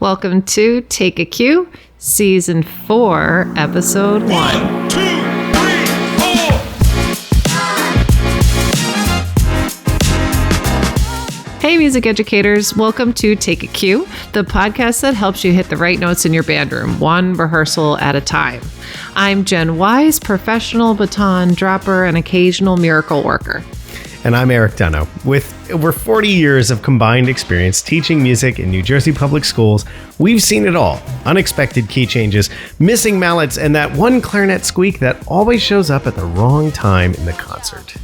Welcome to Take a Cue, Season 4, Episode 1. 1, 2, 3, 4. Hey, music educators. Welcome to Take a Cue, the podcast that helps you hit the right notes in your band room, one rehearsal at a time. I'm Jen Wise, professional baton dropper and occasional miracle worker. And I'm Erik Dunno. With over 40 years of combined experience teaching music in New Jersey public schools, we've seen it all. Unexpected key changes, missing mallets, and that one clarinet squeak that always shows up at the wrong time in the concert.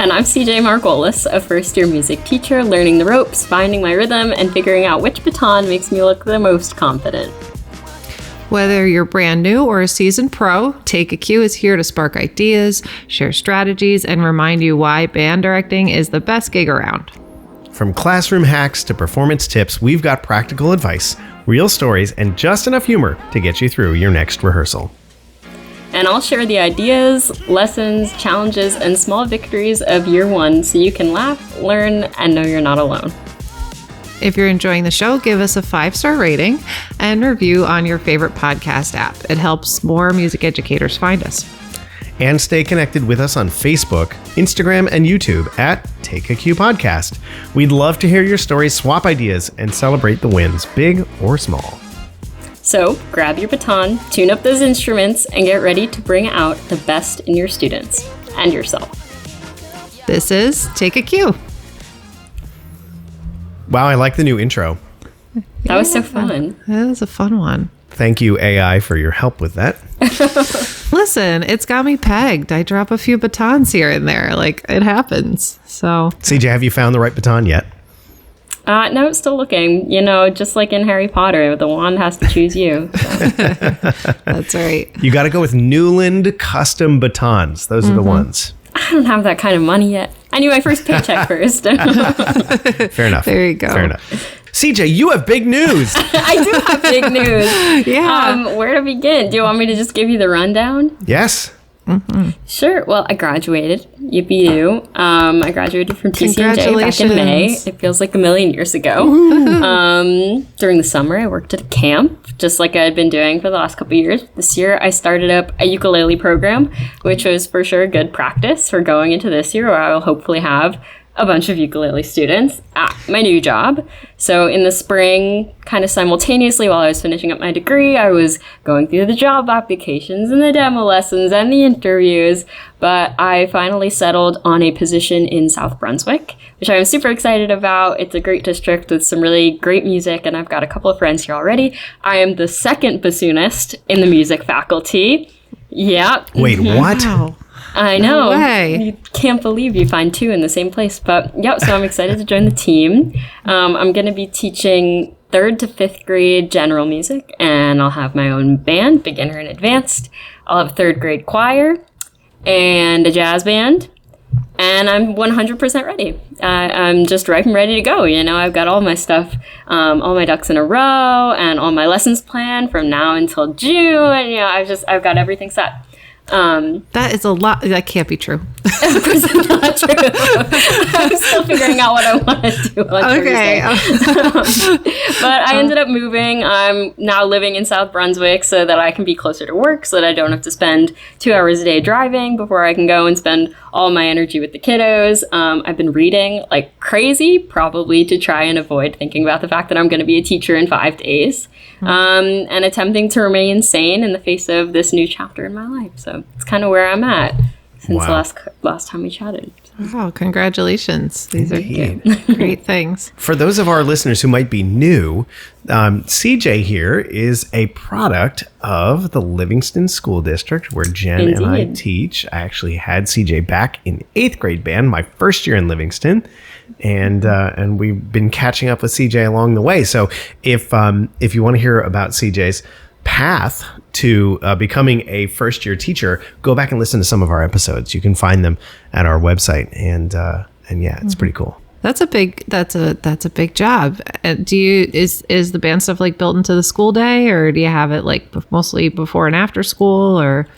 And I'm CJ Margolis, a first-year music teacher, learning the ropes, finding my rhythm, and figuring out which baton makes me look the most confident. Whether you're brand new or a seasoned pro, Take a Cue is here to spark ideas, share strategies, and remind you why band directing is the best gig around. From classroom hacks to performance tips, we've got practical advice, real stories, and just enough humor to get you through your next rehearsal. And I'll share the ideas, lessons, challenges, and small victories of year one so you can laugh, learn, and know you're not alone. If you're enjoying the show, give us a 5-star rating and review on your favorite podcast app. It helps more music educators find us. And stay connected with us on Facebook, Instagram, and YouTube at Take a Cue Podcast. We'd love to hear your stories, swap ideas, and celebrate the wins, big or small. So grab your baton, tune up those instruments, and get ready to bring out the best in your students and yourself. This is Take a Cue. Wow, I like the new intro. That was so fun. That was a fun one. Thank you, AI, for your help with that. Listen, it's got me pegged. I drop a few batons here and there. Like, it happens. So, CJ, have you found the right baton yet? No, it's still looking. You know, just like in Harry Potter, the wand has to choose you. So. That's right. You got to go with Newland custom batons. Those are the ones. I don't have that kind of money yet. I need my first paycheck first. Fair enough. There you go. Fair enough. CJ, you have big news. I do have big news. Yeah. Where to begin? Do you want me to just give you the rundown? Yes. Sure. Well, I graduated. Yippee-doo. I graduated from TCNJ back in May. It feels like a million years ago. During the summer, I worked at a camp, just like I had been doing for the last couple of years. This year, I started up a ukulele program, which was for sure good practice for going into this year, where I will hopefully have a bunch of ukulele students at my new job. So in the spring, kind of simultaneously while I was finishing up my degree, I was going through the job applications and the demo lessons and the interviews, but I finally settled on a position in South Brunswick, which I'm super excited about. It's a great district with some really great music, and I've got a couple of friends here already. I am the second bassoonist in the music faculty. Yeah. Wait, what? Wow. I know. No way. You can't believe you find two in the same place. But yep, so I'm excited to join the team. I'm going to be teaching 3rd to 5th grade general music, and I'll have my own band, beginner and advanced. I'll have a 3rd grade choir and a jazz band, and I'm 100% ready. I'm just ripe and ready to go. You know, I've got all my stuff, all my ducks in a row, and all my lessons planned from now until June. And, you know, I've got everything set. That is a lot. That can't be true. Of course it's not true. I'm still figuring out what I want to do on Okay. Thursday. But I ended up moving. I'm now living in South Brunswick so that I can be closer to work, so that I don't have to spend 2 hours a day driving before I can go and spend all my energy with the kiddos. I've been reading like crazy, probably to try and avoid thinking about the fact that I'm going to be a teacher in 5 days. And attempting to remain sane in the face of this new chapter in my life. So it's kind of where I'm at since the last time we chatted. Wow, congratulations. These Indeed. are great things. For those of our listeners who might be new, CJ here is a product of the Livingston School District, where Jen and I teach. I actually had CJ back in 8th grade band, my first year in Livingston. And we've been catching up with CJ along the way. So if you want to hear about CJ's path to becoming a first-year teacher, go back and listen to some of our episodes. You can find them at our website, and yeah, it's pretty cool. That's a big job. Is the band stuff like built into the school day, or do you have it like mostly before and after school, or?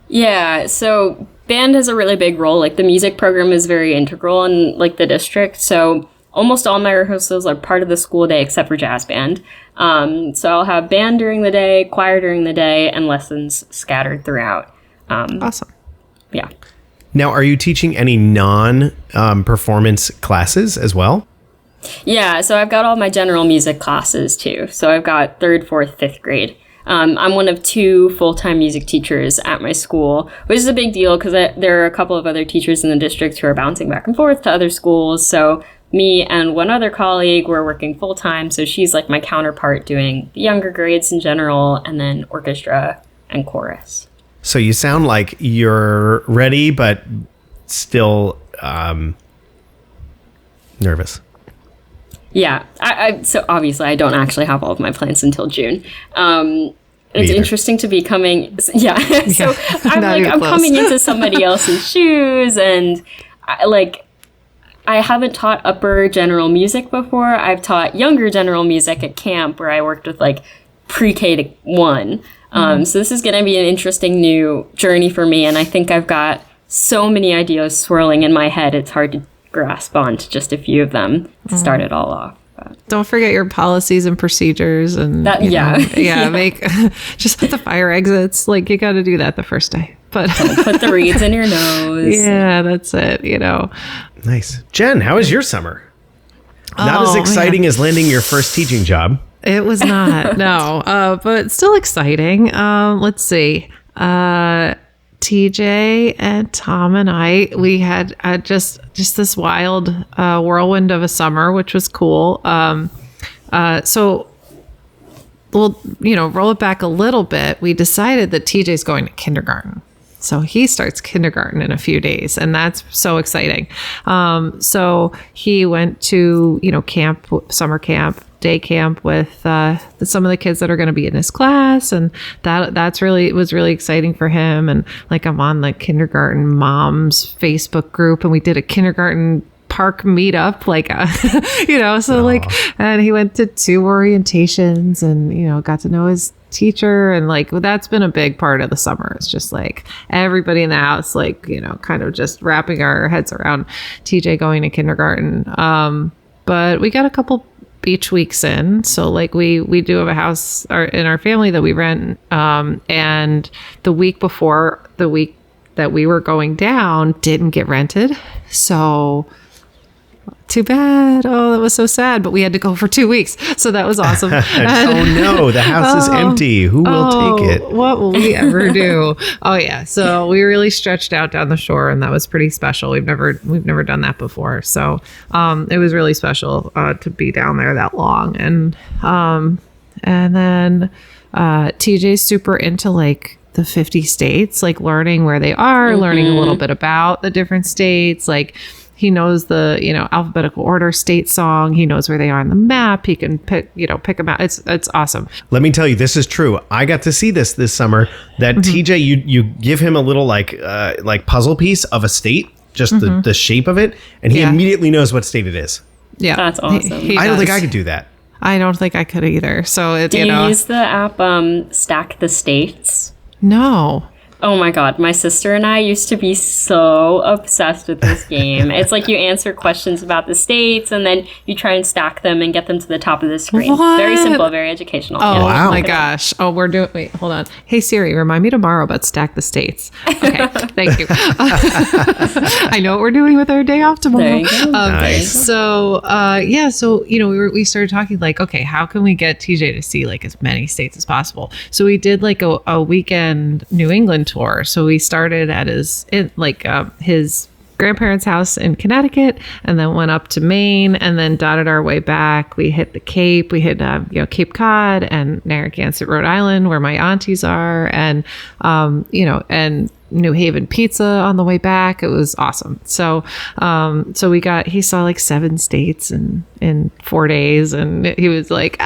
Yeah, so band has a really big role. Like the music program is very integral in like the district. So almost all my rehearsals are part of the school day except for jazz band. So I'll have band during the day, choir during the day, and lessons scattered throughout. Awesome. Yeah. Now, are you teaching any non-performance classes as well? Yeah, so I've got all my general music classes too. So I've got 3rd, 4th, 5th grade. I'm one of 2 full-time music teachers at my school, which is a big deal because there are a couple of other teachers in the district who are bouncing back and forth to other schools. So me and one other colleague were working full-time. So she's like my counterpart doing the younger grades in general, and then orchestra and chorus. So you sound like you're ready, but still nervous. Yeah. So obviously I don't actually have all of my plans until June. It's interesting to be coming. Yeah. So I'm coming into somebody else's shoes, and I haven't taught upper general music before. I've taught younger general music at camp where I worked with like pre-K to 1. So this is going to be an interesting new journey for me. And I think I've got so many ideas swirling in my head. It's hard to grasp onto just a few of them to start it all off. Don't forget your policies and procedures and make just the fire exits. Like, you got to do that the first day. But don't put the reeds in your nose. Yeah, that's it. Nice. Jen, how was your summer? Not as exciting as landing your first teaching job. It was not, no, but still exciting. Let's see. TJ and Tom and I, we had just this wild whirlwind of a summer, which was cool. So we'll, roll it back a little bit. We decided that TJ's going to kindergarten. So he starts kindergarten in a few days, and that's so exciting. So he went to, camp, summer camp, day camp with some of the kids that are going to be in his class, and it was really exciting for him. And like, I'm on the kindergarten moms Facebook group, and we did a kindergarten park meetup, and he went to 2 orientations and, got to know his teacher, and that's been a big part of the summer. It's just like everybody in the house, kind of just wrapping our heads around TJ going to kindergarten. But we got a couple beach weeks in. So we do have a house in our family that we rent. And the week before the week that we were going down didn't get rented. So too bad. Oh, that was so sad. But we had to go for 2 weeks. So that was awesome. Oh no, the house is empty. Who will take it? What will we ever do? Oh yeah. So we really stretched out down the shore, and that was pretty special. We've never done that before. So it was really special to be down there that long. And then TJ's super into the 50 states, learning where they are, learning a little bit about the different states. He knows the, alphabetical order state song. He knows where they are on the map. He can pick them out. It's awesome. Let me tell you, this is true. I got to see this summer, that TJ, you give him a little puzzle piece of a state, just the shape of it, and he immediately knows what state it is. Yeah. That's awesome. He I don't think I could do that. I don't think I could either. So do you use the app Stack the States? No. Oh my God. My sister and I used to be so obsessed with this game. It's like you answer questions about the states, and then you try and stack them and get them to the top of the screen. What? Very simple, very educational. Oh, wow. My gosh. Oh, wait, hold on. Hey, Siri, remind me tomorrow about Stack the States. Okay. Thank you. I know what we're doing with our day off tomorrow. There you go. Nice. So, we started talking okay, how can we get TJ to see as many states as possible? So we did a weekend New England tour. So we started at his grandparents' house in Connecticut, and then went up to Maine, and then dotted our way back. We hit the Cape. We hit Cape Cod and Narragansett, Rhode Island, where my aunties are, and and New Haven pizza on the way back. It was awesome. So he saw 7 states in 4 days, and he was like,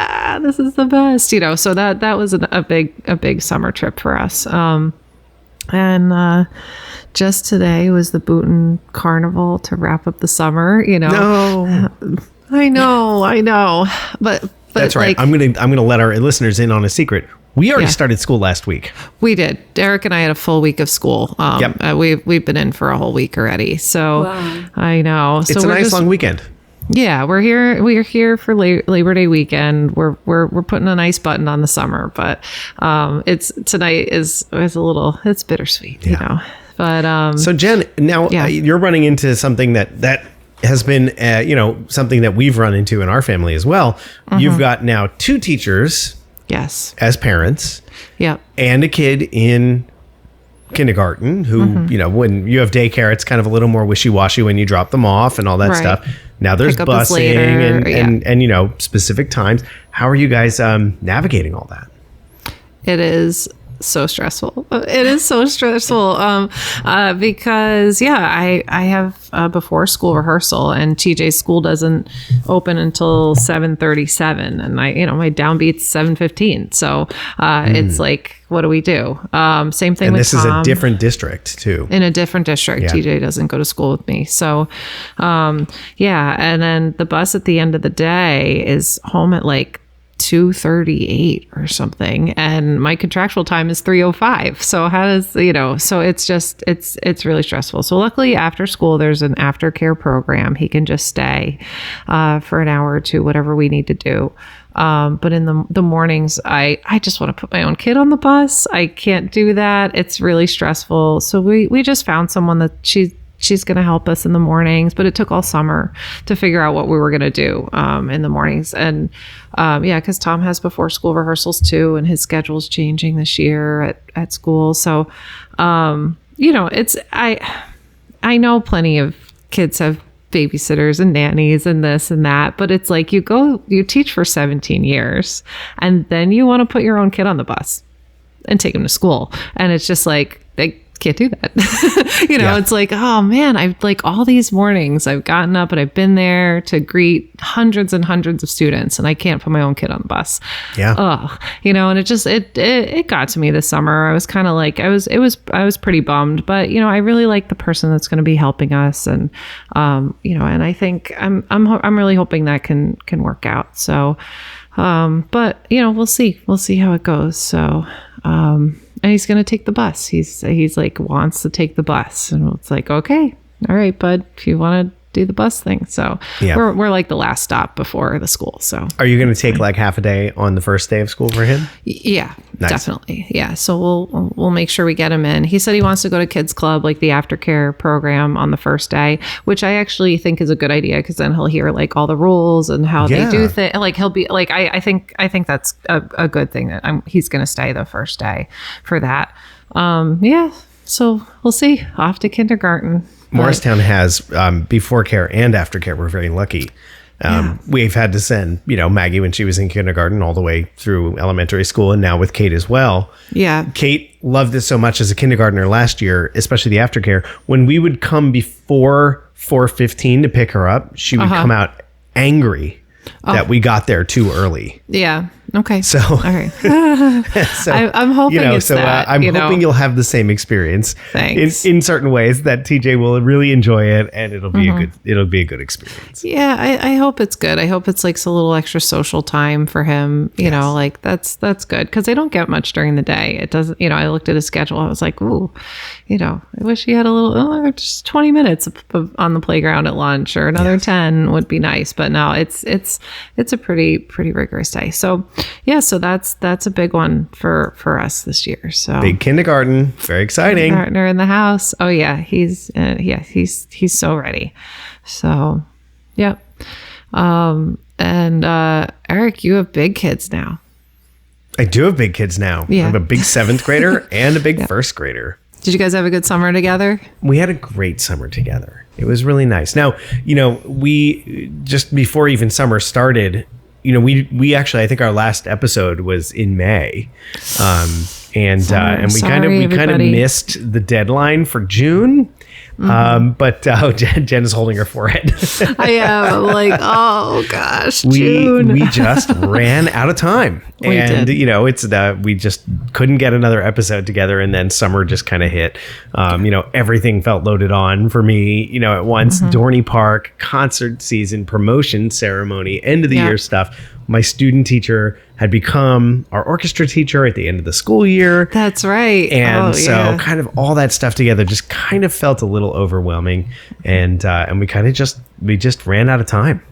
this is the best, so that was a big summer trip for us. And just today was the Booten Carnival to wrap up the summer. No. I know, but that's right. I'm gonna let our listeners in on a secret. We already started school last week. We did. Erik and I had a full week of school. Yep. We've been in for a whole week already. So wow. I know. It's a nice long weekend. Yeah, we're here. We're here for Labor Day weekend. We're putting a nice button on the summer, but tonight is a little. It's bittersweet, you know. But so Jen, now you're running into something that has been something that we've run into in our family as well. You've got now 2 teachers, yes, as parents, and a kid in kindergarten who, when you have daycare, it's kind of a little more wishy-washy when you drop them off and all that stuff. Now there's busing and specific times. How are you guys navigating all that? It is so stressful. It is so stressful because I have before school rehearsal, and TJ's school doesn't open until 7:37, and my downbeat's 7:15. So it's like, what do we do? Same thing and with this Tom. Is a different district too. In a different district. TJ doesn't go to school with me. So and then the bus at the end of the day is home at like 2:38 or something, and my contractual time is 3:05. So how does so it's just it's really stressful. So luckily after school there's an aftercare program. He can just stay for an hour or two, whatever we need to do. But in the mornings I just want to put my own kid on the bus. I can't do that. It's really stressful. So we just found someone that she's going to help us in the mornings, but it took all summer to figure out what we were going to do in the mornings. And because Tom has before school rehearsals too, and his schedule's changing this year at school. So, it's, I know plenty of kids have babysitters and nannies and this and that, but it's like you teach for 17 years and then you want to put your own kid on the bus and take him to school. And it's just like, they can't do that. It's like, oh man, I've like all these mornings I've gotten up and I've been there to greet hundreds and hundreds of students, and I can't put my own kid on the bus. And it just it got to me this summer. I was kind of like I was pretty bummed, but I really like the person that's going to be helping us, and and I think I'm really hoping that can work out. So but we'll see how it goes. So and he's going to take the bus. He's like wants to take the bus, and it's like, okay, all right, bud, if you want to do the bus thing. So we're like the last stop before the school. So are you going to take like half a day on the first day of school for him? Yeah, nice. Definitely. Yeah. So we'll make sure we get him in. He said he wants to go to kids club, like the aftercare program on the first day, which I actually think is a good idea, because then he'll hear like all the rules and how they do things. Like he'll be like, I think that's a good thing that he's going to stay the first day for that. So we'll see. Off to kindergarten. Morristown has before care and after care. We're very lucky. We've had to send, Maggie when she was in kindergarten all the way through elementary school, and now with Kate as well. Yeah. Kate loved this so much as a kindergartner last year, especially the aftercare. When we would come before 4:15 to pick her up, she would come out angry that we got there too early. Yeah. Okay. So, all right. I'm hoping it's that. I'm hoping you'll have the same experience. Thanks. In certain ways that TJ will really enjoy it, and it'll be a good experience. Yeah, I hope it's good. I hope it's like a little extra social time for him. You know, like that's good, because I don't get much during the day. It doesn't. I looked at his schedule. I was like, ooh, I wish he had a little, just 20 minutes on the playground at lunch, or another 10 would be nice. But no, it's a pretty rigorous day. So. Yeah, so that's a big one for us this year. So big kindergarten, very exciting. Partner in the house. Oh yeah, he's so ready. So, yep. And Erik, you have big kids now. I do have big kids now. Yeah. I have a big 7th grader and a big first grader. Did you guys have a good summer together? We had a great summer together. It was really nice. Now, we just before even summer started. We actually, I think our last episode was in May, and we kind of missed the deadline for June. But Jen is holding her forehead. I am like, oh gosh, June. We just ran out of time, and we just couldn't get another episode together. And then summer just kind of hit. Everything felt loaded on for me. At once, Dorney Park, concert season, promotion ceremony, end of the year stuff. My student teacher had become our orchestra teacher at the end of the school year. That's right. And kind of all that stuff together just kind of felt a little overwhelming. And we kind of just ran out of time.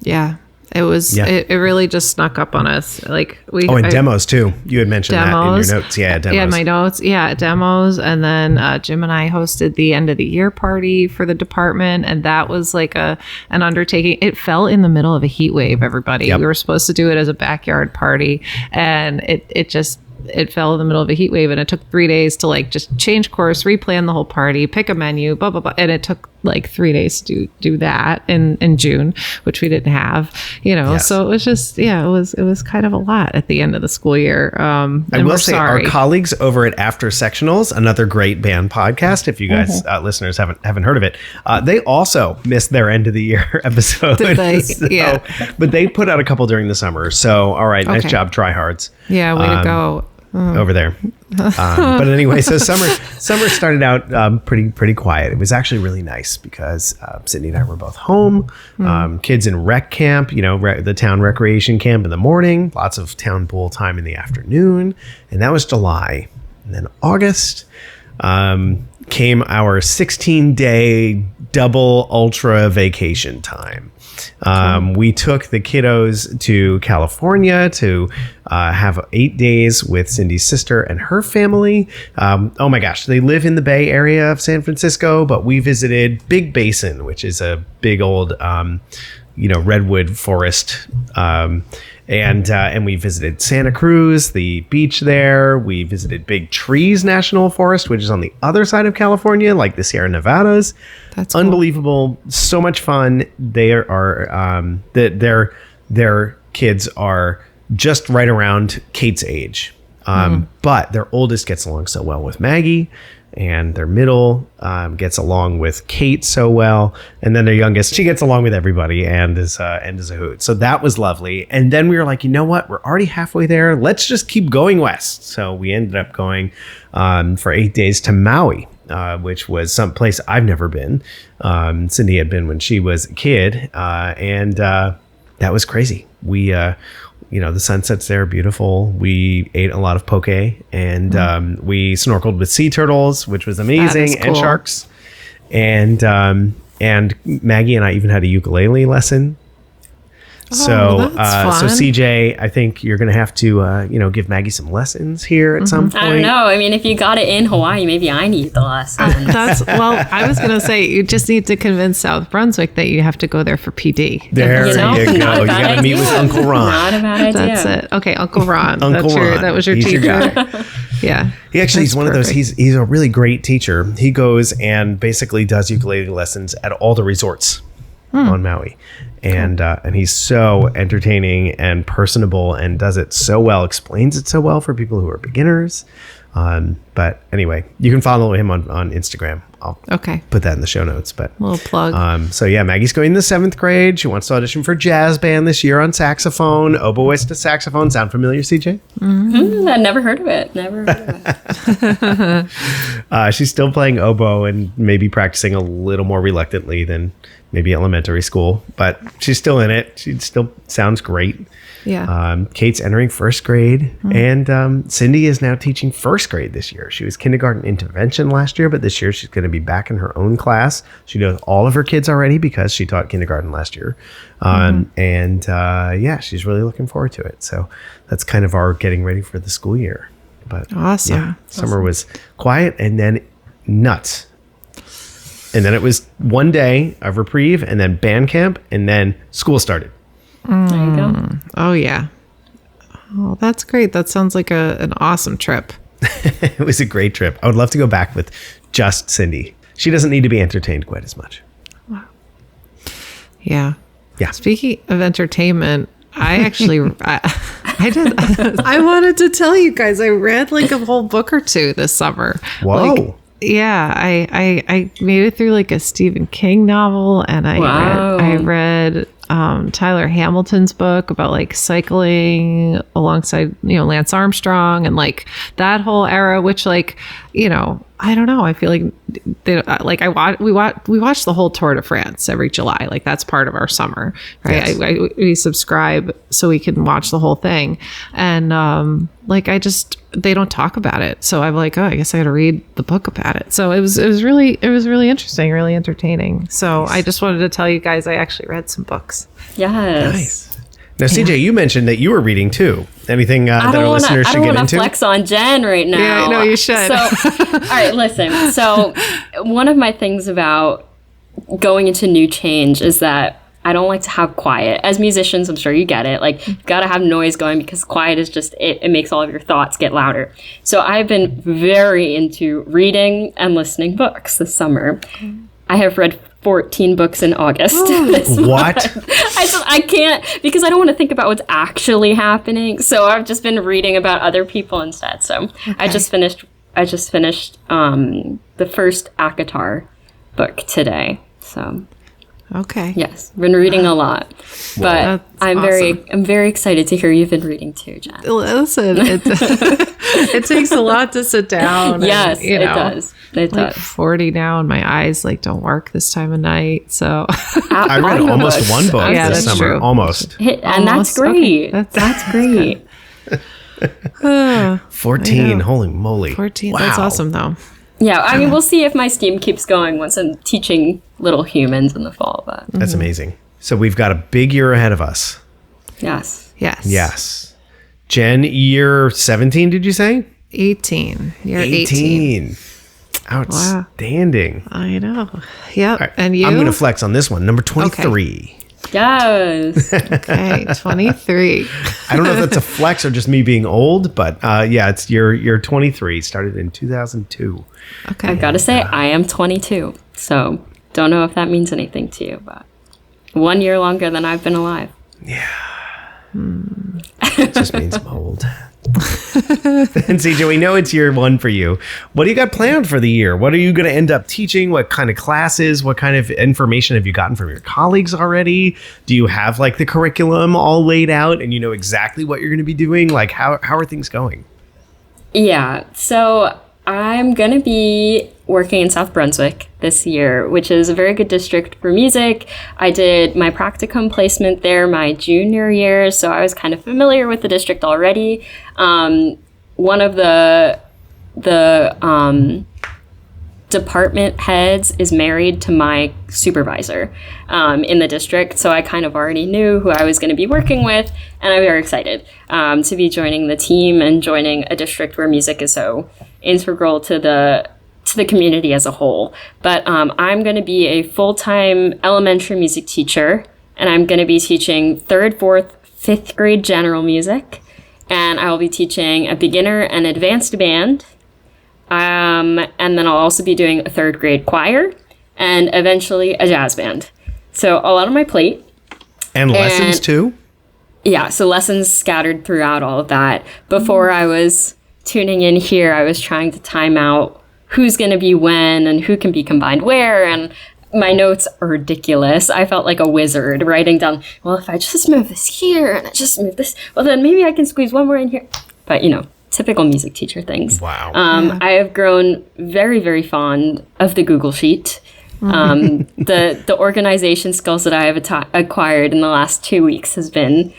Yeah. It was. Yeah. It really just snuck up on us. Like demos too. You had mentioned that in your notes. Yeah, demos. Yeah, my notes. Yeah, demos. And then Jim and I hosted the end of the year party for the department, and that was like an undertaking. It fell in the middle of a heat wave. Everybody. Yep. We were supposed to do it as a backyard party, and it fell in the middle of a heat wave, and it took 3 days to like just change course, replan the whole party, pick a menu, blah, blah, blah. And it took like 3 days to do that in June, which we didn't have, Yes. So it was just, it was kind of a lot at the end of the school year. I will say our colleagues over at After Sectionals, another great band podcast, if you guys listeners haven't heard of it, they also missed their end of the year episode. Did they? Yeah. But they put out a couple during the summer. So, all right, nice job, tryhards. Yeah, way to go. Over there. But anyway, so summer started out pretty quiet. It was actually really nice because Sydney and I were both home. Kids in rec camp, the town recreation camp in the morning, lots of town pool time in the afternoon. And that was July. And then August came our 16-day double ultra vacation time. We took the kiddos to California to have 8 days with Cindy's sister and her family. Oh my gosh, they live in the Bay Area of San Francisco, but we visited Big Basin, which is a big old, redwood forest. And we visited Santa Cruz, the beach there. We visited Big Trees National Forest, which is on the other side of California, like the Sierra Nevadas. That's unbelievable. Cool. So much fun. They are their kids are just right around Kate's age. But their oldest gets along so well with Maggie, and their middle gets along with Kate so well, and then their youngest, she gets along with everybody and is a hoot. So that was lovely. And then we were like, you know what? We're already halfway there. Let's just keep going west. So we ended up going for 8 days to Maui, which was some place I've never been. Cindy had been when she was a kid, and that was crazy. We the sunsets there are beautiful. We ate a lot of poke, and we snorkeled with sea turtles, which was amazing, cool. And sharks. And Maggie and I even had a ukulele lesson. So CJ, I think you're going to have to, give Maggie some lessons here at some point. I don't know. I mean, if you got it in Hawaii, maybe I need the lesson. I was going to say, you just need to convince South Brunswick that you have to go there for PD. There you go. You got to meet with Uncle Ron. Not a bad idea. That's it. Okay, Uncle Ron. That was your he's teacher. Your guy. Yeah. He's one of those, he's a really great teacher. He goes and basically does ukulele lessons at all the resorts on Maui. And he's so entertaining and personable and does it so well, explains it so well for people who are beginners. But anyway, you can follow him on Instagram. I'll put that in the show notes. But little plug. So yeah, Maggie's going to the 7th grade. She wants to audition for jazz band this year on saxophone, oboist to saxophone. Sound familiar, CJ? I never heard of it. Never heard of it. She's still playing oboe and maybe practicing a little more reluctantly than maybe elementary school, but she's still in it. She still sounds great. Yeah. Kate's entering 1st grade, and Cindy is now teaching 1st grade this year. She was kindergarten intervention last year, but this year she's going to be back in her own class. She knows all of her kids already because she taught kindergarten last year. She's really looking forward to it. So that's kind of our getting ready for the school year. But awesome. Yeah, summer was quiet and then nuts. And then it was one day of reprieve, and then band camp, and then school started. There you go. Oh, yeah. Oh, that's great. That sounds like an awesome trip. It was a great trip. I would love to go back with just Cindy. She doesn't need to be entertained quite as much. Wow. Yeah. Yeah. Speaking of entertainment, I actually, I did. I wanted to tell you guys, I read like a whole book or two this summer. Whoa. Yeah, I made it through like a Stephen King novel, and I read Tyler Hamilton's book about like cycling alongside Lance Armstrong and like that whole era, which like I don't know. I feel like we watch the whole Tour de France every July. Like that's part of our summer, right? Yes. We subscribe so we can watch the whole thing, and they don't talk about it. So I'm like, oh, I guess I got to read the book about it. So it was really interesting, really entertaining. So I just wanted to tell you guys I actually read some books. Yes. Nice. Now, CJ, you mentioned that you were reading too. Anything that our listeners should get into? I don't want to flex on Jen right now. Yeah, no, you should. So, all right, listen. So, one of my things about going into new change is that I don't like to have quiet. As musicians, I'm sure you get it. Like, you've got to have noise going because quiet is just, it makes all of your thoughts get louder. So, I've been very into reading and listening books this summer. I have read 14 books in August. What? I can't, because I don't want to think about what's actually happening. So I've just been reading about other people instead. So okay. I just finished the first ACOTAR book today. So okay. Yes, been reading a lot. But I'm awesome. very excited to hear you've been reading too, Jen. Listen, it takes a lot to sit down. Yes, and, it does. It like does. 40 now and my eyes don't work this time of night. So I read almost one book this summer. True. Almost. And that's great. Okay. That's great. 14. Holy moly. 14. Wow. That's awesome though. Yeah, I mean, we'll see if my steam keeps going once I'm teaching little humans in the fall. But that's amazing. So we've got a big year ahead of us. Yes. Yes. Jen, year 17, did you say? 18. You're 18. Outstanding. Wow. I know. Yep. Right. And you? I'm going to flex on this one. Number 23. Okay. Yes. Okay, 23. I don't know if that's a flex or just me being old, but it's you're 23. Started in 2002. Okay. I've got to say, I am 22. So don't know if that means anything to you, but 1 year longer than I've been alive. Yeah. It just means I'm old. And CJ, we know it's year one for you. What do you got planned for the year? What are you going to end up teaching? What kind of classes? What kind of information have you gotten from your colleagues already? Do you have like the curriculum all laid out and you know exactly what you're going to be doing? Like how are things going? Yeah, so I'm going to be working in South Brunswick this year, which is a very good district for music. I did my practicum placement there my junior year, so I was kind of familiar with the district already. One of the department heads is married to my supervisor in the district, so I kind of already knew who I was going to be working with, and I'm very excited to be joining the team and joining a district where music is so integral to the community as a whole. But I'm going to be a full-time elementary music teacher, and I'm going to be teaching 3rd, 4th, 5th grade general music, and I will be teaching a beginner and advanced band. And then I'll also be doing a 3rd grade choir and eventually a jazz band. So a lot on my plate. And lessons too? Yeah, so lessons scattered throughout all of that. Before I was tuning in here, I was trying to time out who's going to be when and who can be combined where. And my notes are ridiculous. I felt like a wizard writing down, well, if I just move this here and I just move this, well, then maybe I can squeeze one more in here. But, typical music teacher things. Wow. I have grown very, very fond of the Google Sheet. The organization skills that I have acquired in the last 2 weeks has been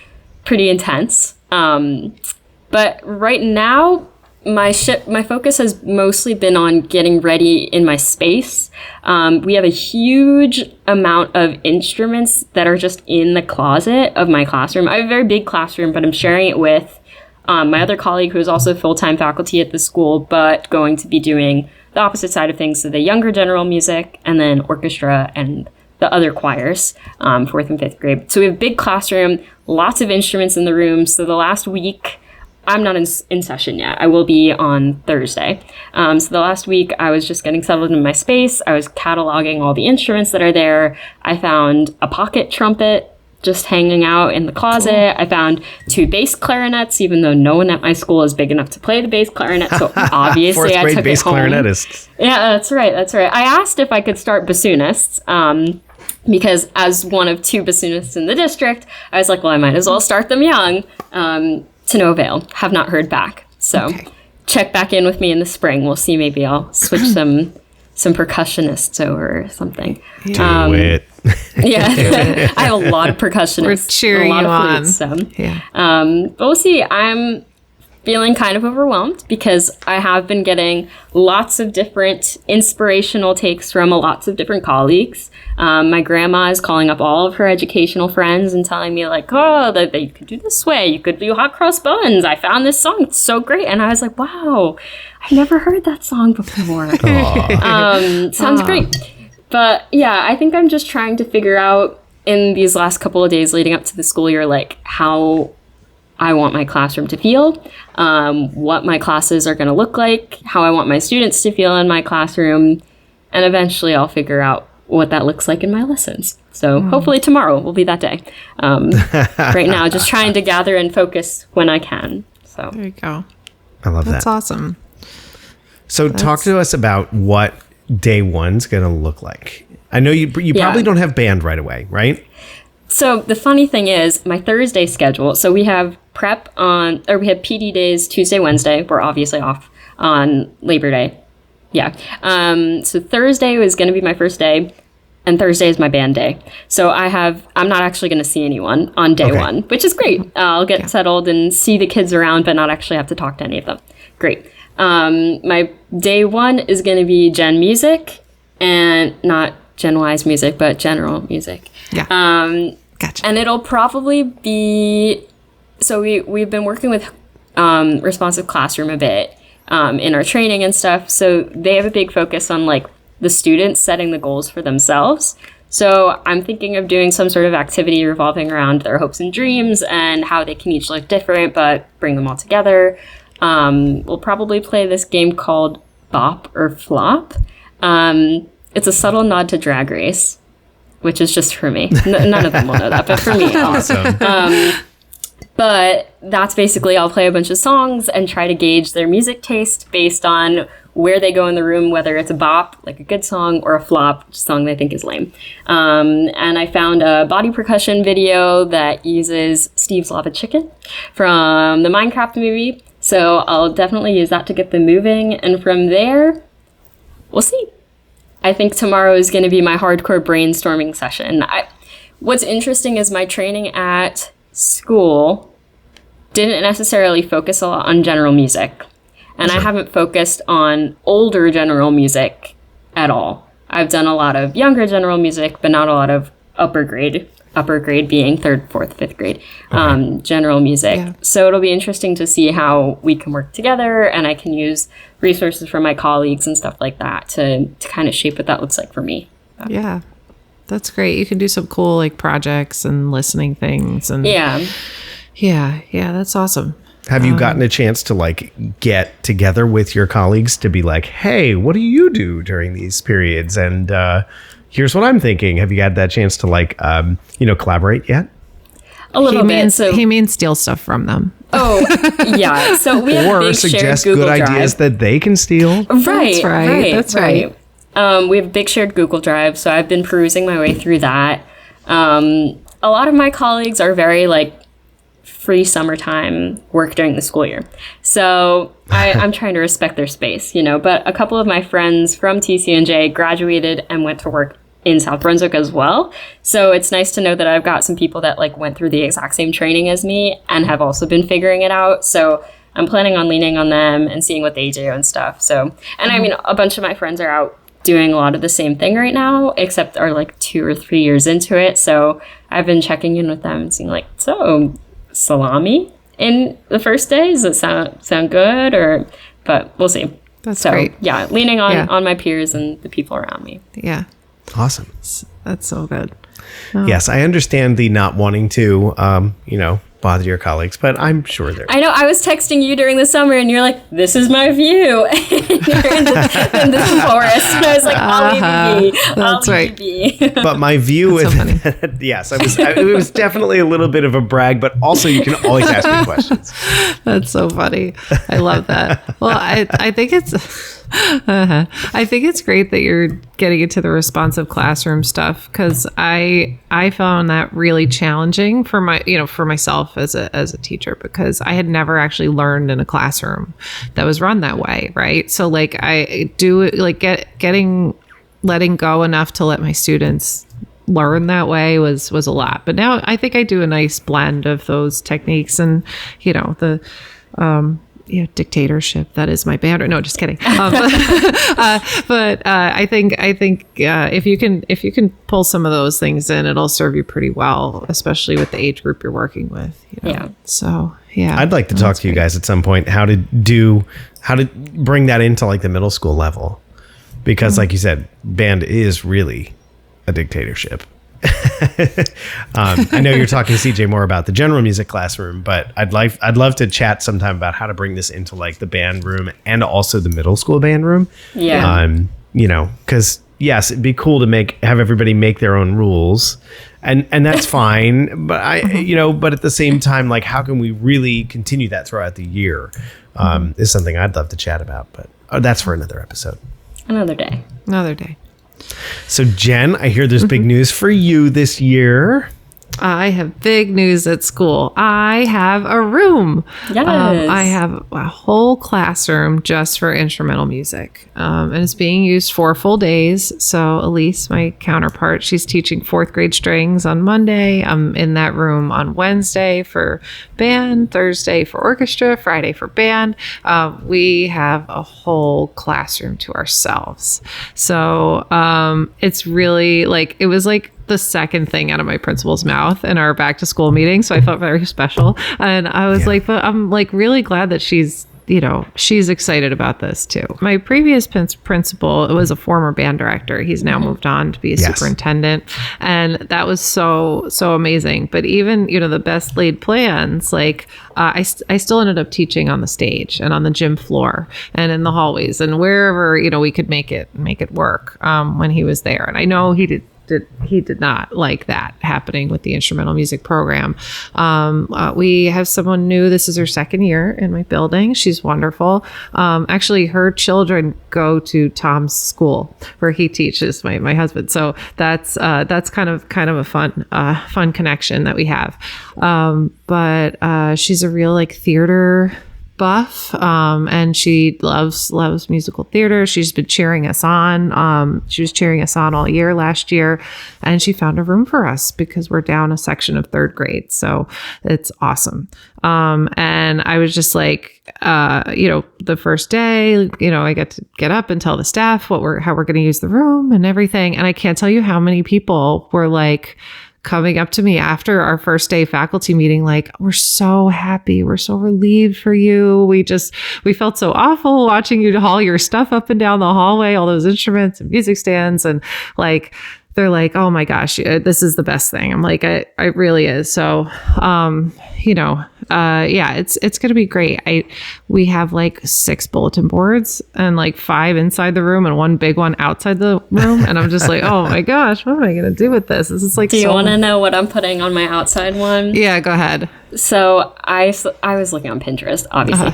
pretty intense. But right now, my focus has mostly been on getting ready in my space. We have a huge amount of instruments that are just in the closet of my classroom. I have a very big classroom, but I'm sharing it with my other colleague who is also full-time faculty at the school, but going to be doing the opposite side of things, so the younger general music and then orchestra and the other choirs, 4th and 5th grade. So we have a big classroom, lots of instruments in the room. So the last week, I'm not in session yet. I will be on Thursday. So the last week, I was just getting settled in my space. I was cataloging all the instruments that are there. I found a pocket trumpet just hanging out in the closet. Cool. I found 2 bass clarinets, even though no one at my school is big enough to play the bass clarinet. So obviously I took bass it home. Clarinetists. Yeah, that's right. I asked if I could start bassoonists, because as one of 2 bassoonists in the district, I was like, well, I might as well start them young, to no avail. Have not heard back. So check back in with me in the spring. We'll see. Maybe I'll switch some percussionists over or something. Do it. Yeah, I have a lot of percussionists. We're cheering a lot you of flutes, on. So. Yeah. But we'll see. I'm feeling kind of overwhelmed because I have been getting lots of different inspirational takes from lots of different colleagues. My grandma is calling up all of her educational friends and telling me like, oh, that you could do this way. You could do hot cross buns. I found this song. It's so great. And I was like, wow, I've never heard that song before. Sounds great. But yeah, I think I'm just trying to figure out in these last couple of days leading up to the school year, like how I want my classroom to feel, what my classes are going to look like, how I want my students to feel in my classroom, and eventually I'll figure out what that looks like in my lessons. So hopefully tomorrow will be that day. Right now, just trying to gather and focus when I can. So There you go. I love That's that. awesome. So talk to us about what day one's going to look like. I know you probably don't have band right away, right? So the funny thing is my Thursday schedule. So we have prep we have PD days Tuesday, Wednesday. We're obviously off on Labor Day. Yeah. So Thursday was going to be my first day, and Thursday is my band day. So I'm not actually going to see anyone on day one, which is great. I'll get settled and see the kids around, but not actually have to talk to any of them. Great. My day one is going to be gen music, and not Gen Y's music, but general music. Yeah. Gotcha. And it'll probably be, so we've been working with Responsive Classroom a bit in our training and stuff. So they have a big focus on like the students setting the goals for themselves. So I'm thinking of doing some sort of activity revolving around their hopes and dreams and how they can each look different, but bring them all together. We'll probably play this game called Bop or Flop. It's a subtle nod to Drag Race, which is just for me. None of them will know that, but for me. Awesome. But that's basically, I'll play a bunch of songs and try to gauge their music taste based on where they go in the room, whether it's a bop, like a good song, or a flop, a song they think is lame. And I found a body percussion video that uses Steve's Lava Chicken from the Minecraft movie. So I'll definitely use that to get them moving. And from there, we'll see. I think tomorrow is going to be my hardcore brainstorming session. What's interesting is my training at school didn't necessarily focus a lot on general music. And I haven't focused on older general music at all. I've done a lot of younger general music, but not a lot of upper grade being 3rd, 4th, 5th grade, general music. Yeah. So it'll be interesting to see how we can work together, and I can use resources from my colleagues and stuff like that to kind of shape what that looks like for me. Yeah, that's great. You can do some cool like projects and listening things. And yeah, that's awesome. Have you gotten a chance to like get together with your colleagues to be like, hey, what do you do during these periods? And here's what I'm thinking. Have you had that chance to like, collaborate yet? A little bit. He means steal stuff from them. Oh, yeah. So we have or big suggest shared Google good Drive. ideas that they can steal. Right. That's right. We have a big shared Google Drive, so I've been perusing my way through that. A lot of my colleagues are very like free summertime work during the school year. So I'm trying to respect their space, but a couple of my friends from TCNJ graduated and went to work in South Brunswick as well. So it's nice to know that I've got some people that like went through the exact same training as me and have also been figuring it out. So I'm planning on leaning on them and seeing what they do and stuff. So, and I mean, a bunch of my friends are out doing a lot of the same thing right now, except are like 2 or 3 years into it. So I've been checking in with them and seeing like, so salami in the first day, does it sound good? But we'll see. That's great. Yeah, leaning on my peers and the people around me. Yeah. Awesome. That's so good. Yes, I understand the not wanting to, bother your colleagues, but I'm sure they're... I know, I was texting you during the summer and you're like, this is my view. And you're in the forest. And I was like, I'll leave you be. That's right. You be. But my view is... So yes, it was definitely a little bit of a brag, but also you can always ask me questions. That's so funny. I love that. Well, I think it's... I think it's great that you're getting into the responsive classroom stuff, because I found that really challenging for myself as a teacher, because I had never actually learned in a classroom that was run that way, right? So like I do like letting go enough to let my students learn that way was a lot. But now I think I do a nice blend of those techniques and the dictatorship that is my band. No, just kidding. But I think if you can pull some of those things in, it'll serve you pretty well, especially with the age group you're working with. Yeah. So yeah, I'd like to talk to you guys at some point how to bring that into like the middle school level, because like you said, band is really a dictatorship. I know you're talking to CJ more about the general music classroom, but I'd love to chat sometime about how to bring this into like the band room and also the middle school band room. Yeah. Because yes, it'd be cool to have everybody make their own rules, and that's fine. But but at the same time, like, how can we really continue that throughout the year? Is something I'd love to chat about, but that's for another episode. Another day. So Jen, I hear there's big news for you this year. I have big news at school. I have a room. Yes. I have a whole classroom just for instrumental music. And it's being used 4 full days. So Elise, my counterpart, she's teaching 4th grade strings on Monday. I'm in that room on Wednesday for band, Thursday for orchestra, Friday for band. We have a whole classroom to ourselves. So it's really it was like the second thing out of my principal's mouth in our back to school meeting. So I felt very special. And I was but I'm really glad that she's excited about this too. My previous principal was a former band director. He's now moved on to be a superintendent. And that was so amazing. But even, the best laid plans, I still ended up teaching on the stage and on the gym floor and in the hallways and wherever, we could make it work when he was there. And I know he did not like that happening with the instrumental music program. We have someone new. This is her 2nd year in my building. She's wonderful. Actually, her children go to Tom's school where he teaches, my husband. So that's kind of a fun connection that we have. But she's a real theater buff, and she loves musical theater. She's been cheering us on. She was cheering us on all year last year, and she found a room for us because we're down a section of 3rd grade. So it's awesome. And I was just the first day, I get to get up and tell the staff how we're going to use the room and everything. And I can't tell you how many people were coming up to me after our first day faculty meeting, we're so happy. We're so relieved for you. We felt so awful watching you haul your stuff up and down the hallway, all those instruments and music stands. And they're like, oh my gosh, this is the best thing. I'm like, it really is. So, it's going to be great. We have 6 bulletin boards and 5 inside the room and 1 big one outside the room. And I'm just oh my gosh, what am I going to do with this? This is do you want to know what I'm putting on my outside one? Yeah, go ahead. So I was looking on Pinterest, obviously,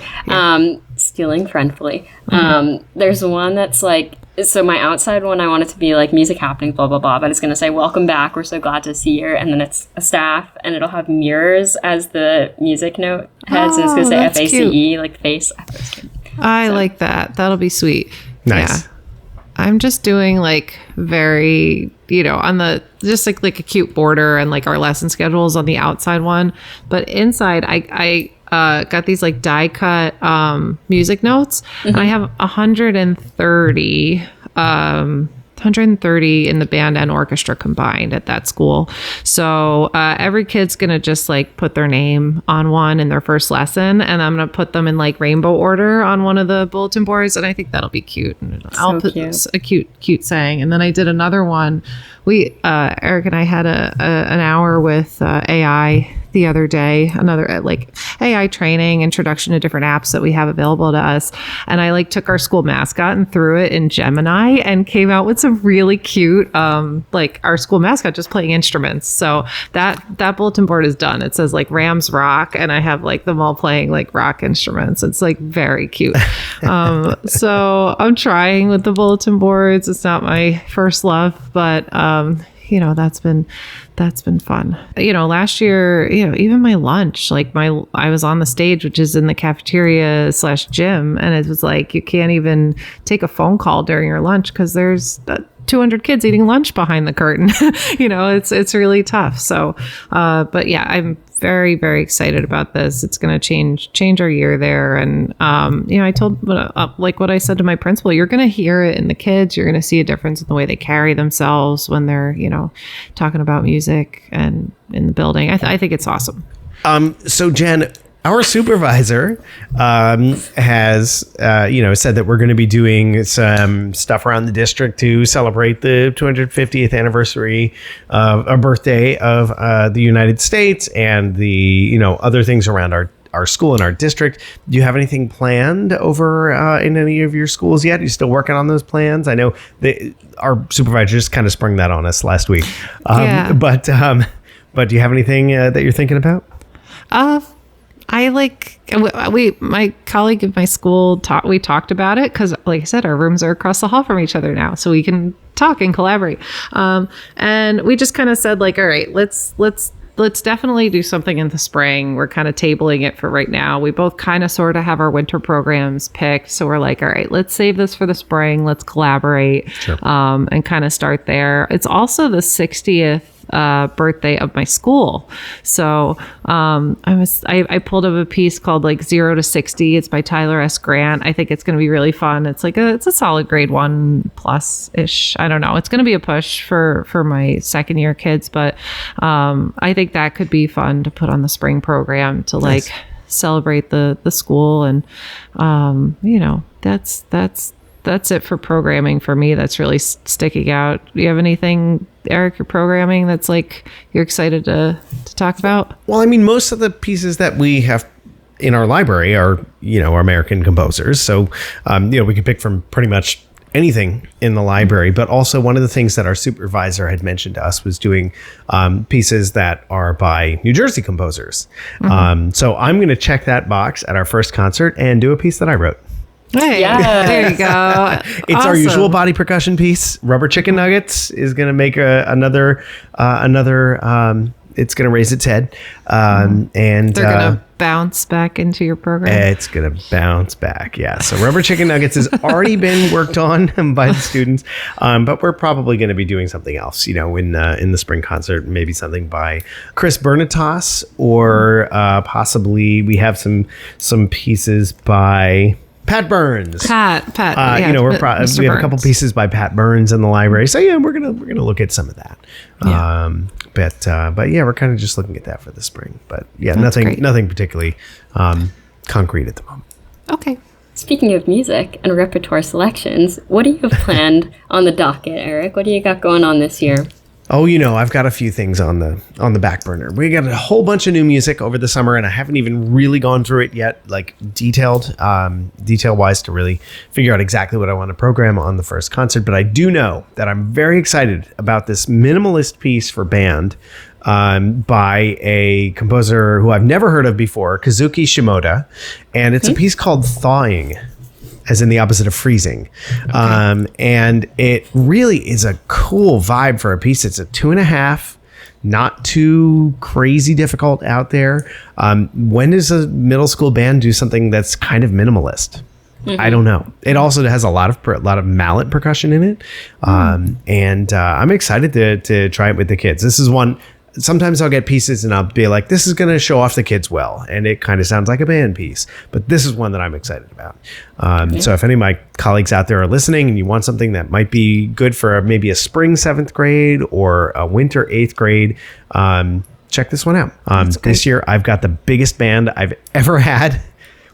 stealing friendfully. There's one that's so my outside one, I want it to be music happening, blah, blah, blah. But it's going to say, welcome back. We're so glad to see you. And then it's a staff and it'll have mirrors as the music note heads. And it's going to say FACE, face. I like that. That'll be sweet. Nice. Yeah. I'm just doing very, on the, just like a cute border and our lesson schedules on the outside one. But inside, I got these die cut music notes. And I have 130 in the band and orchestra combined at that school. So every kid's gonna just like put their name on one in their first lesson, and I'm gonna put them in like rainbow order on one of the bulletin boards, and I think that'll be cute. And I'll put a cute saying. And then I did another one. We Erik and I had an hour with AI the other day, another like AI training, introduction to different apps that we have available to us. And I like took our school mascot and threw it in Gemini and came out with some really cute, like our school mascot just playing instruments. So that bulletin board is done. It says like Rams rock, and I have like them all playing like rock instruments. It's like very cute. So I'm trying with the bulletin boards. It's not my first love, but that's been fun. Last year, even my lunch, like I was on the stage, which is in the cafeteria / gym, and it was like you can't even take a phone call during your lunch because there's 200 kids eating lunch behind the curtain. It's really tough. So, but yeah, I'm very, very excited about this. It's going to change our year there. And, I told, like what I said to my principal, you're going to hear it in the kids. You're going to see a difference in the way they carry themselves when they're, talking about music and in the building. I think it's awesome. So Jen, our supervisor has, said that we're going to be doing some stuff around the district to celebrate the 250th anniversary of a birthday of the United States and the, other things around our school and our district. Do you have anything planned over in any of your schools yet? Are you still working on those plans? I know our supervisor just kind of sprung that on us last week. But do you have anything that you're thinking about? My colleague in my school we talked about it because, like I said, our rooms are across the hall from each other now, so we can talk and collaborate. And we just kind of said like, all right, let's definitely do something in the spring. We're kind of tabling it for right now. We both kind of sort of have our winter programs picked, so we're like, all right, let's save this for the spring. Let's collaborate. Sure. And kind of start there. It's also the 60th birthday of my school, so I pulled up a piece called like 0 to 60. It's by Tyler S. Grant. I think it's going to be really fun. It's like it's a solid grade 1+ ish. I don't know. It's going to be a push for my second year kids, but I think that could be fun to put on the spring program to like celebrate the school. And that's it for programming for me. That's really sticking out. Do you have anything, Erik, you're programming that's like you're excited to talk about? Well, I mean, most of the pieces that we have in our library are, are American composers. So, we can pick from pretty much anything in the library. But also one of the things that our supervisor had mentioned to us was doing pieces that are by New Jersey composers. Mm-hmm. So I'm going to check that box at our first concert and do a piece that I wrote. Hey, there you go. It's awesome. Our usual body percussion piece. Rubber Chicken Nuggets is going to make another. It's going to raise its head, and they're going to bounce back into your program. It's going to bounce back, yeah. So Rubber Chicken Nuggets has already been worked on by the students, but we're probably going to be doing something else, in the spring concert. Maybe something by Chris Bernatas, or possibly we have some pieces by Pat Burns. Pat. We have a couple pieces by Pat Burns in the library. So yeah, we're gonna look at some of that. Yeah. But yeah, we're kind of just looking at that for the spring. But yeah, nothing particularly concrete at the moment. Okay. Speaking of music and repertoire selections, what do you have planned on the docket, Erik? What do you got going on this year? Oh, I've got a few things on the back burner. We got a whole bunch of new music over the summer, and I haven't even really gone through it yet, like detail-wise, to really figure out exactly what I want to program on the first concert. But I do know that I'm very excited about this minimalist piece for band by a composer who I've never heard of before, Kazuki Shimoda, and it's a piece called Thawing, as in the opposite of freezing. Okay. And it really is a cool vibe for a piece. It's a 2.5, not too crazy difficult out there. When does a middle school band do something that's kind of minimalist? Mm-hmm. I don't know. It also has a lot of mallet percussion in it. And I'm excited to try it with the kids. This is one. Sometimes I'll get pieces and I'll be like, this is going to show off the kids well. And it kind of sounds like a band piece. But this is one that I'm excited about. So if any of my colleagues out there are listening and you want something that might be good for maybe a spring 7th grade or a winter 8th grade, check this one out. This year, I've got the biggest band I've ever had.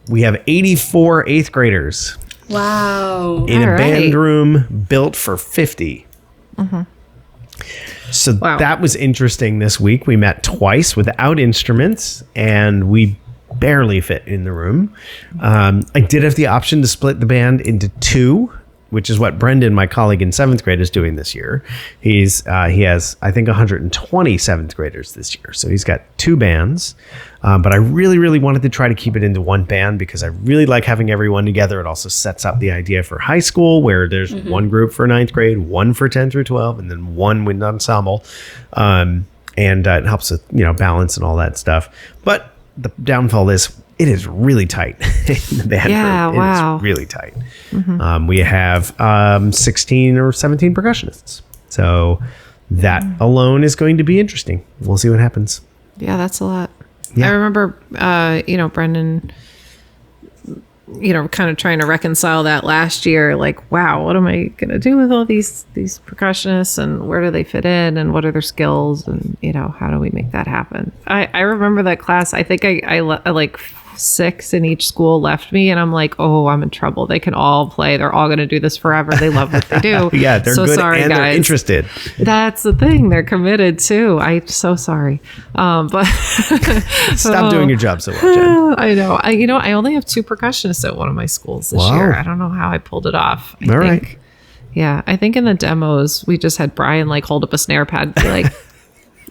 We have 84 8th graders. Wow. In a band room built for 50. Mm-hmm. So that was interesting this week. We met twice without instruments, and we barely fit in the room. I did have the option to split the band into two, which is what Brendan, my colleague in 7th grade, is doing this year. He has, I think, 120 7th graders this year. So he's got two bands. But I really, really wanted to try to keep it into one band because I really like having everyone together. It also sets up the idea for high school where there's one group for 9th grade, one for 10 through 12, and then one wind ensemble. And it helps with, balance and all that stuff. But the downfall is it is really tight in the band room. It is really tight. We have 16 or 17 percussionists. So that alone is going to be interesting. We'll see what happens. Yeah, that's a lot. Yeah. I remember, Brendan, kind of trying to reconcile that last year. Like, wow, what am I going to do with all these percussionists, and where do they fit in, and what are their skills, and, how do we make that happen? I remember that class. I think I like 6 in each school left me, and I'm like, oh, I'm in trouble. They can all play. They're all going to do this forever. They love what they do. Yeah, they're so good, sorry, and guys. they're interested. That's the thing. They're committed too. I'm so sorry. But stop doing your job so well, Jen. I know. I only have 2 percussionists at one of my schools this year. I don't know how I pulled it off. I think, yeah, I think in the demos we just had Brian hold up a snare pad and be like,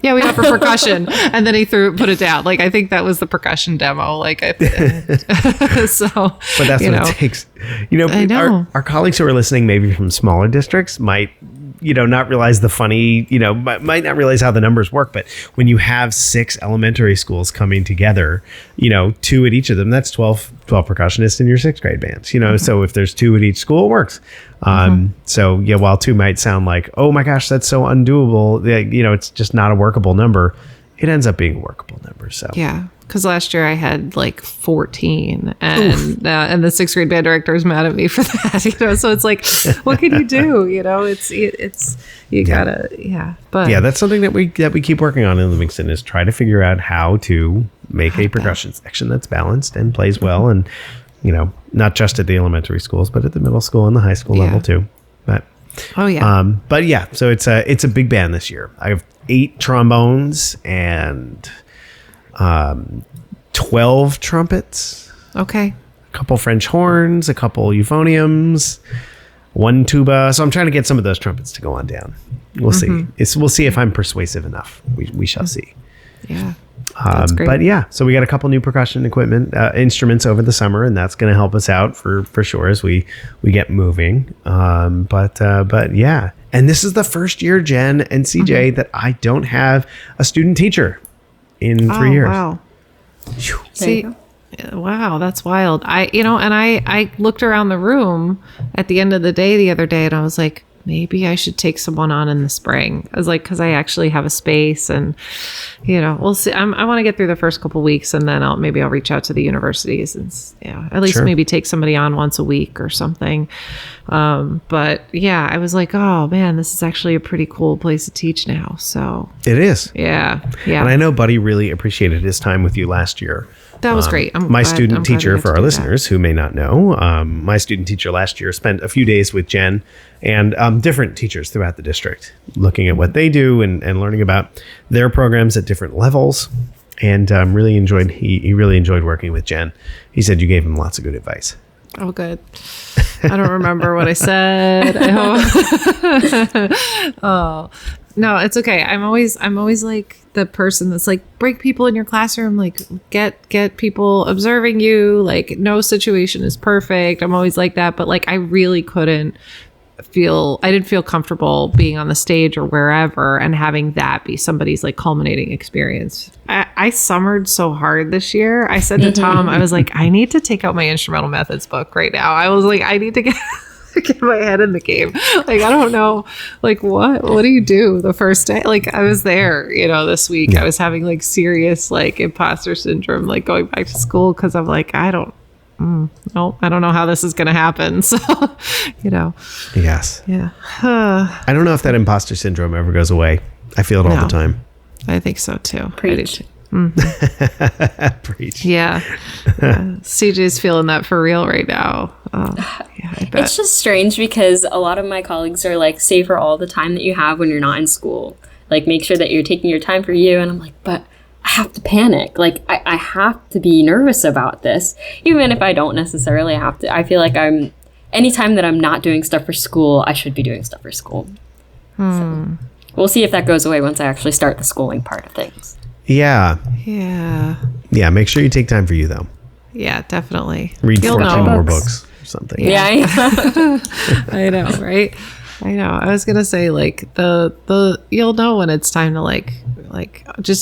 yeah, we offer percussion. And then he put it down. I think that was the percussion demo. So, but that's what it takes. I know. Our colleagues who are listening, maybe from smaller districts, might, not realize the funny, might not realize how the numbers work. But when you have 6 elementary schools coming together, 2 at each of them, that's 12 percussionists in your 6th grade bands, so if there's 2 at each school, it works. So yeah, while 2 might sound like, oh my gosh, that's so undoable, it's just not a workable number. It ends up being a workable number. So yeah, because last year I had 14, and the 6th grade band director is mad at me for that. So it's like, what can you do? It's you gotta But yeah, that's something that we keep working on in Livingston, is try to figure out how to make a percussion section that's balanced and plays well, and not just at the elementary schools, but at the middle school and the high school level too. But but yeah, so it's a big band this year. I have 8 trombones and 12 trumpets. Okay. A couple French horns, a couple euphoniums, 1 tuba. So I'm trying to get some of those trumpets to go on down. We'll see. We'll see if I'm persuasive enough. We shall see. Yeah. That's great. But yeah, so we got a couple new percussion equipment, instruments over the summer, and that's going to help us out for sure as we get moving. But yeah, and this is the first year, Jen and CJ, that I don't have a student teacher in 3 years. Wow. See, wow, that's wild. I looked around the room at the end of the day the other day, and I was like, maybe I should take someone on in the spring. I was like, because I actually have a space, and we'll see. I want to get through the first couple weeks, and then I'll reach out to the universities and at least maybe take somebody on once a week or something. But yeah, I was like, oh man, this is actually a pretty cool place to teach now. So it is. Yeah. And I know Buddy really appreciated his time with you last year. That was great. My student teacher, for our listeners who may not know, my student teacher last year spent a few days with Jen and different teachers throughout the district, looking at what they do and learning about their programs at different levels. And really enjoyed. He really enjoyed working with Jen. He said you gave him lots of good advice. Oh, good. I don't remember what I said. I hope. Oh. No, it's okay. I'm always like the person that's like, break people in your classroom, like get people observing you, like no situation is perfect. I'm always like that, but I really didn't feel comfortable being on the stage or wherever and having that be somebody's culminating experience. I summered so hard this year. I said to Tom, I was like, I need to take out my instrumental methods book right now. I was like, I need to get my head in the game. I don't know, what do you do the first day? I was there, this week. Yeah. I was having serious imposter syndrome, going back to school, because I'm like, I don't know how this is going to happen. So, Yes. Yeah. I don't know if that imposter syndrome ever goes away. I feel it all the time. I think so too. Preach. Preach. Yeah. CJ's feeling that for real right now. Yeah, I bet. It's just strange because a lot of my colleagues are savor all the time that you have when you're not in school. Like, make sure that you're taking your time for you. And I'm like, but I have to panic. Like, I have to be nervous about this, even if I don't necessarily have to. I feel like anytime that I'm not doing stuff for school, I should be doing stuff for school. So we'll see if that goes away once I actually start the schooling part of things. Yeah. Make sure you take time for you, though. Yeah, definitely. Read 14 more books or something. Yeah. I know, right? I know. I was gonna say, like, the you'll know when it's time to like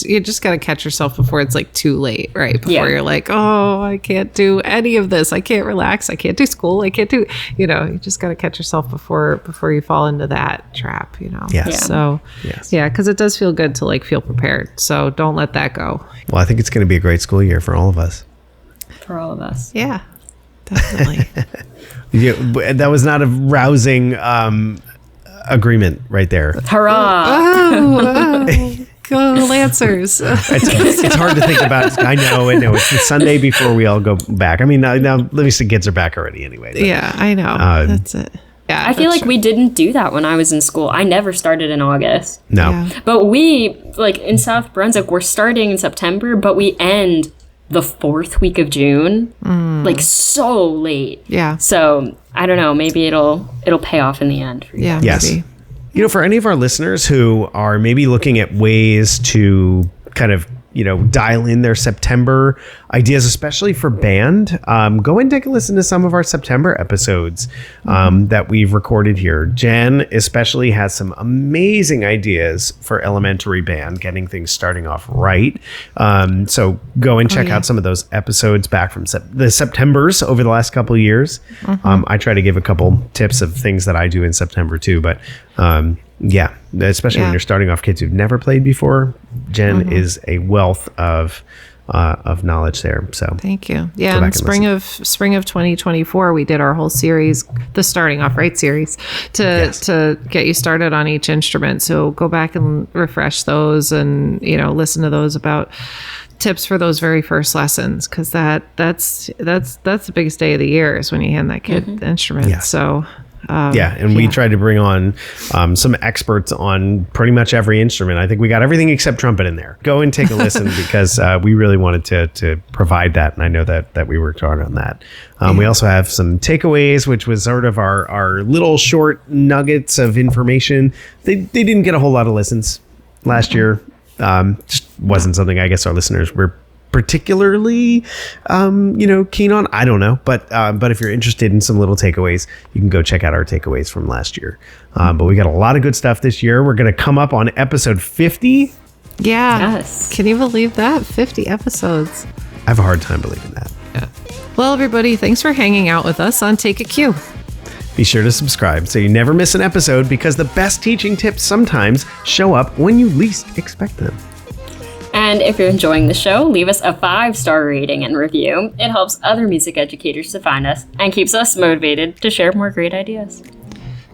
you just gotta catch yourself before it's like too late, right? Before you're like, oh, I can't do any of this. I can't relax. I can't do school. I can't do, you just gotta catch yourself before you fall into that trap, Yes. Yeah. So yeah, because it does feel good to like feel prepared. So don't let that go. Well, I think it's going to be a great school year for all of us. For all of us. Yeah, definitely. That was not a rousing agreement right there. Hurrah! Oh, go Lancers! It's hard to think about. I know. It's the Sunday before we all go back. I mean, now at least the kids are back already anyway. But, yeah, I know. That's it. Yeah, I feel like we didn't do that when I was in school. I never started in August. No. Yeah. But we, like, in South Brunswick, we're starting in September, but we end the 4th week of June, like, so late. Yeah. So I don't know. Maybe it'll pay off in the end for you. Yeah. Yes. Maybe. For any of our listeners who are maybe looking at ways to kind of, dial in their September ideas, especially for band, go and take a listen to some of our September episodes that we've recorded here. Jen especially has some amazing ideas for elementary band, getting things starting off right. So go and check out some of those episodes back from the Septembers over the last couple of years. I try to give a couple tips of things that I do in September too, but especially when you're starting off kids who've never played before. Jen is a wealth of knowledge there. So thank you. Yeah, in spring of 2024, we did our whole series, the Starting Off Right series, to get you started on each instrument. So go back and refresh those, and listen to those about tips for those very first lessons, because that's the biggest day of the year is when you hand that kid the instrument. Yeah. So. We tried to bring on some experts on pretty much every instrument. I think we got everything except trumpet in there. Go and take a listen because we really wanted to provide that, and I know that we worked hard on that. We also have some takeaways, which was sort of our little short nuggets of information. They didn't get a whole lot of listens last year. Just wasn't something I guess our listeners were particularly keen on. I don't know, but if you're interested in some little takeaways, you can go check out our takeaways from last year. But we got a lot of good stuff this year. We're going to come up on episode 50. Yeah. Yes. Can you believe that? 50 episodes. I have a hard time believing that. Yeah. Well, everybody, thanks for hanging out with us on Take a Cue. Be sure to subscribe so you never miss an episode, because the best teaching tips sometimes show up when you least expect them. And if you're enjoying the show, leave us a 5-star rating and review. It helps other music educators to find us and keeps us motivated to share more great ideas.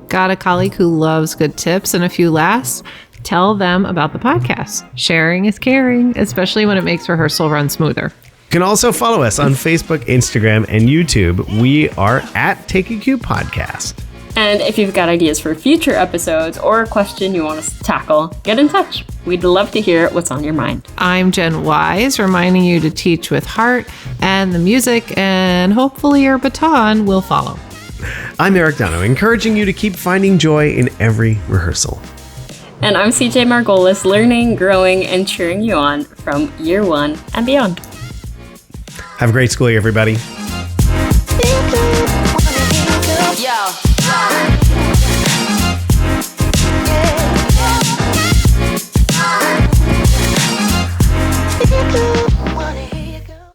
Got a colleague who loves good tips and a few laughs? Tell them about the podcast. Sharing is caring, especially when it makes rehearsal run smoother. You can also follow us on Facebook, Instagram, and YouTube. We are at Take a Cue Podcast. And if you've got ideas for future episodes or a question you want us to tackle, get in touch. We'd love to hear what's on your mind. I'm Jen Wise, reminding you to teach with heart, and the music and hopefully your baton will follow. I'm Erik, encouraging you to keep finding joy in every rehearsal. And I'm CJ Margolis, learning, growing, and cheering you on from year 1 and beyond. Have a great school year, everybody.